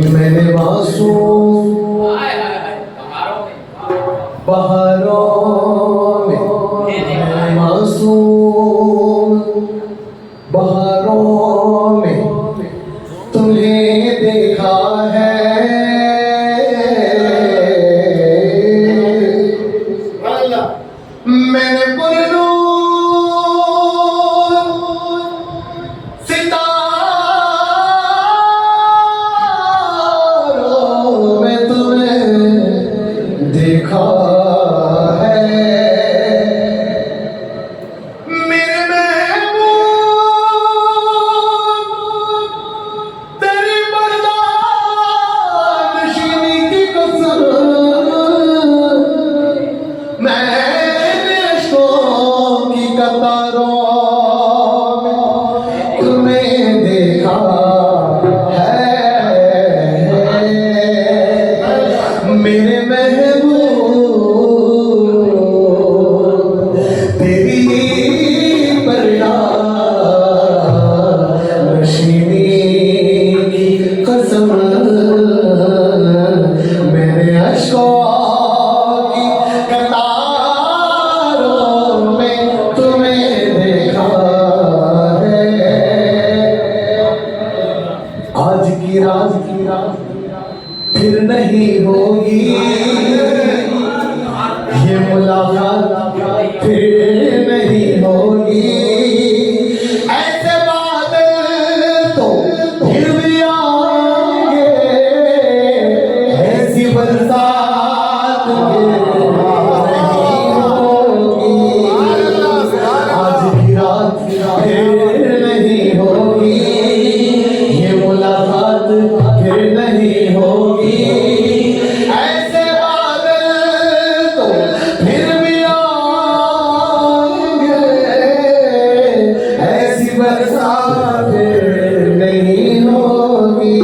मैंने मासूम बहारों में मासूम बहारों में तुम्हें देखा है। मैंने पुरनूर सितारों में तुम्हें देखा है। मेरे महबूब तेरी बर्दाश्त की कसम मैंने अश्कों की कतारों में तुम्हें देखा है। मेरे महबूब तेरी कसम मैंने अश्कों की कतारों में तुम्हें देखा है। आज की रात फिर नहीं होगी ये मुलाकात फिर नहीं होगी। ऐसे बादल तो फिर भी आएंगे ऐसी बरसात फिर नहीं होगी। आज की रात फिर नहीं होगी ये मुलाकात फिर नहीं होगी। ऐसे बादल तो फिर भी आएंगे ऐसी बरसात फिर नहीं होगी।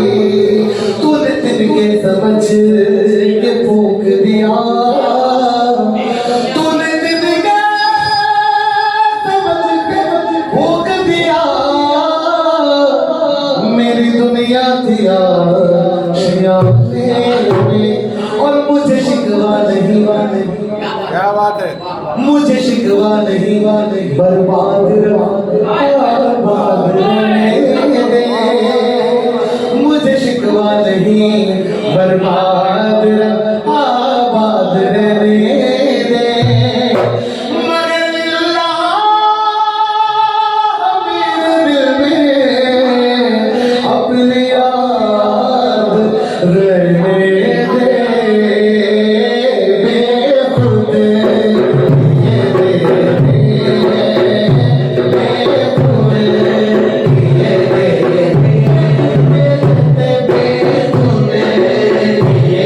तूने तिनके समझ के फूंक दिया। तूने तिनके समझ के फूंक दिया। मेरी दुनिया थी आशियाँ में और मुझे शिकवा नहीं। क्या बात है? मुझे शिकवा नहीं बर्बाद रहने दे। मुझे शिकवा नहीं बर्बाद आबाद रहने दे। मगर अल्लाह मेरे दिल में अपनी याद रहने दे। बेखुद ये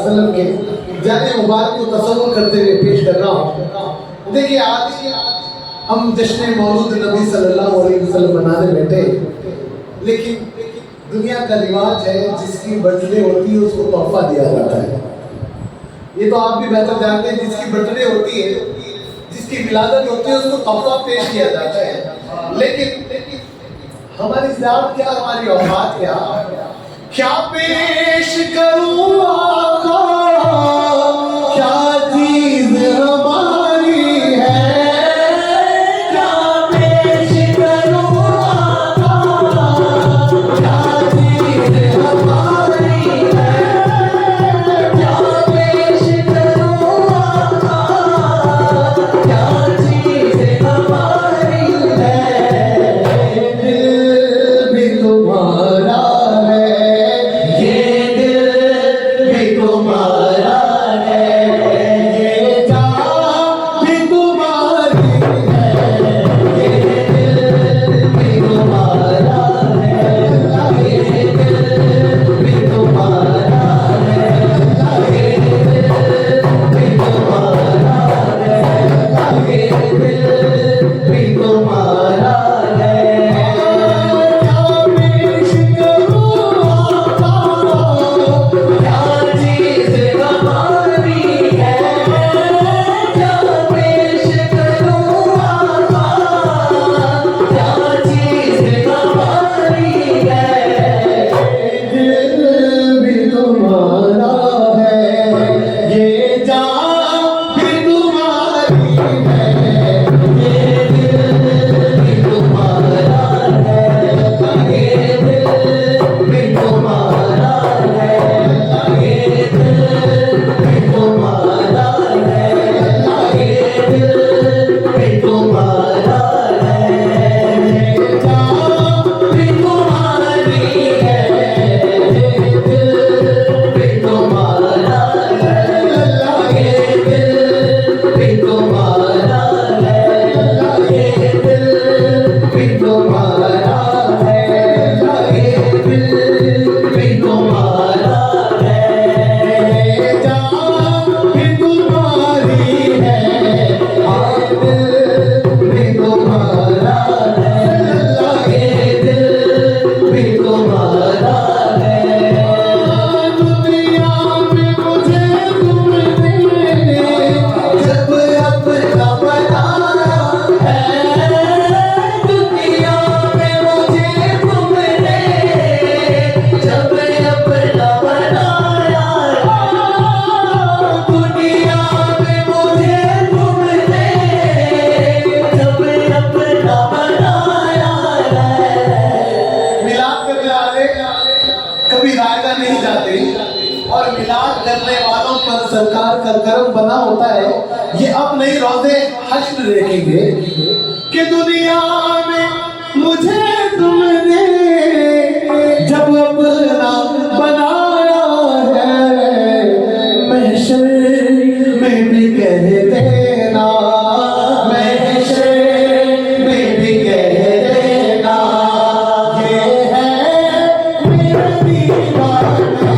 वसल्लम के जाने मुबारक को तसव्वुर करते हुए पेश कर रहा हूँ। देखिए आज हम जश्न मौलूद नबी सल्लल्लाहु अलैहि वसल्लम मनाने बैठे, लेकिन दुनिया का रिवाज है जिसकी बर्थडे होती है उसको तोहफा दिया जाता है। ये तो आप भी बेहतर जानते हैं, जिसकी बर्थडे होती है, जिसकी विलादत होती है उसको तोहफा पेश किया जाता है। लेकिन हमारी जात क्या, हमारी औकात क्या, क्या पेश करूं आका, क्या चीज हमारी है, क्या पेश करूं आका, क्या चीज हमारी है, क्या पेश करूं आका, क्या चीज हमारी है। दिल भी तुम्हारा कभी रायगा नहीं जाते और मिलाद करने वालों पर सरकार का करम बना होता है। ये अब नहीं रोज़े हश्र देखेंगे कि दुनिया में मुझे तुमने जब अपना बनाया है, महशर में भी कह देना, महशर में भी कह देना, ये है मेरा दीवाना,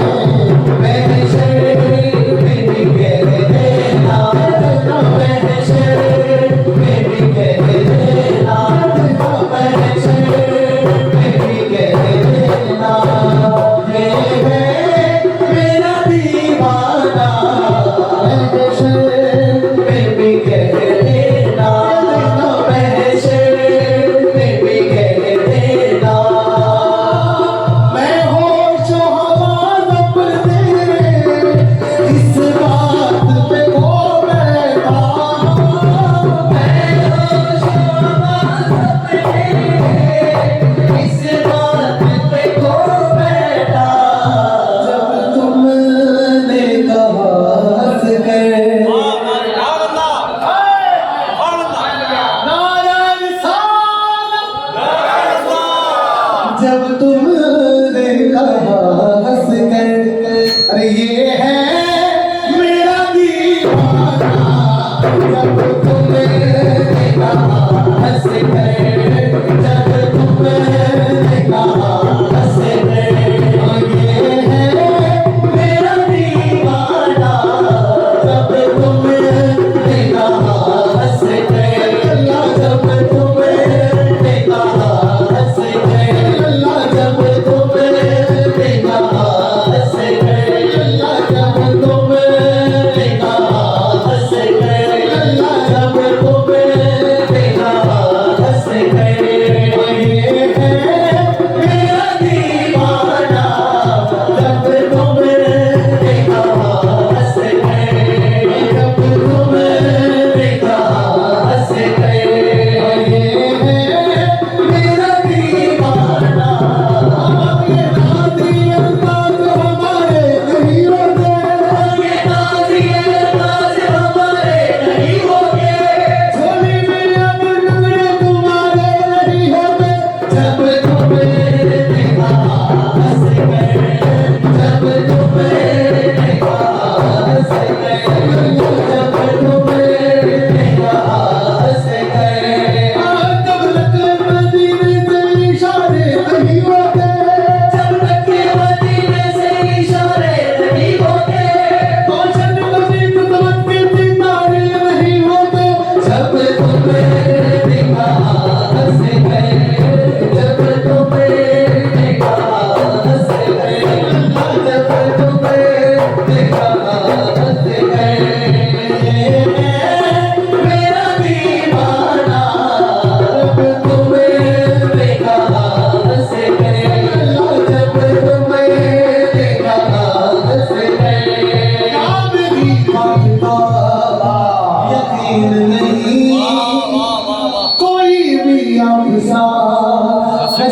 महशर में भी कह देना, महशर में भी कह देना, महशर में भी कह देना, ये है मेरा दीवाना, महशर में भी कह देना, महशर में भी कह देना। मैं होशो हवास अपने इस बात पे खो बैठा, मैं होशो हवास अपने इस बात पे खो बैठा। जब तुमने कहा हंस कर नारायण साहब, जब तुमने कहा हंस कर, अरे ये है मेरा दीवाना, जब तुमने कहा हंस कर, जब तुमने कहा हंस कर, ये है मेरा दीवाना,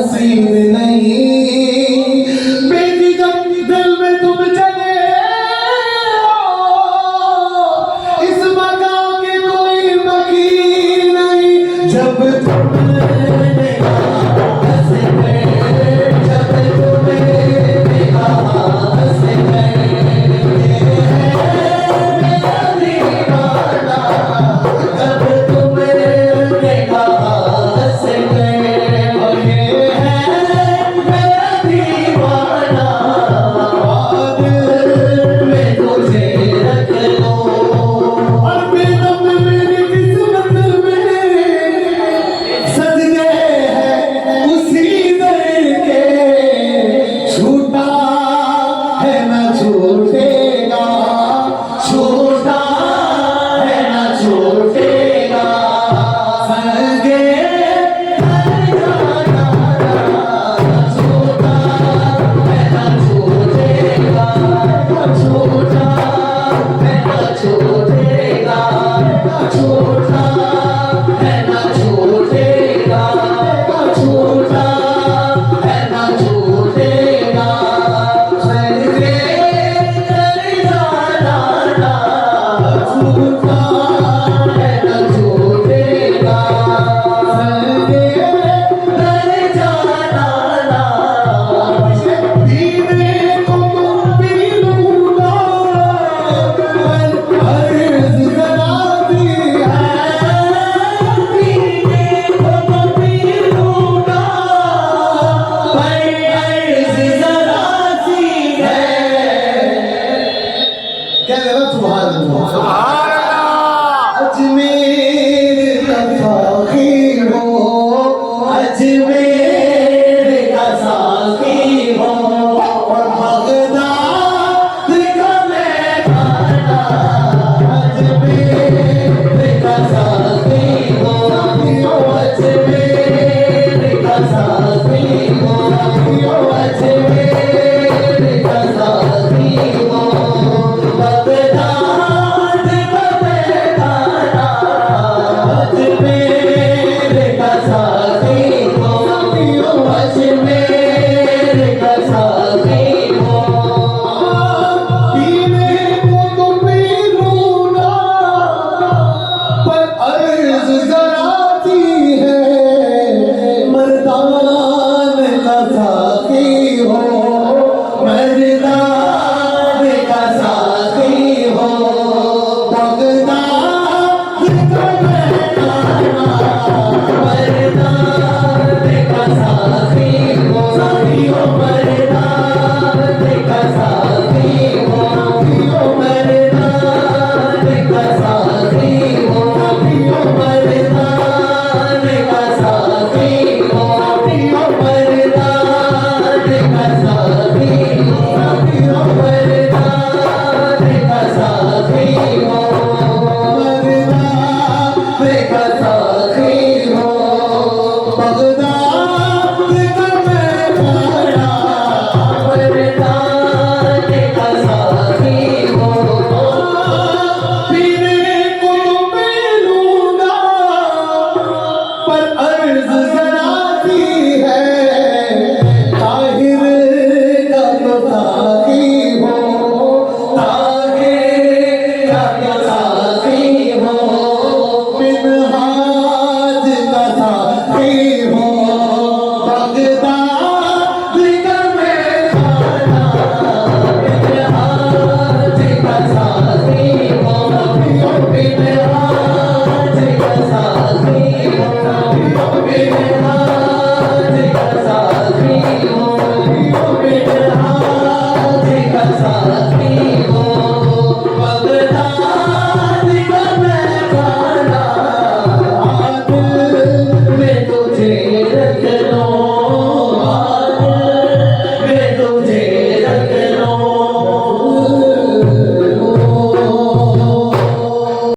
नसीब नहीं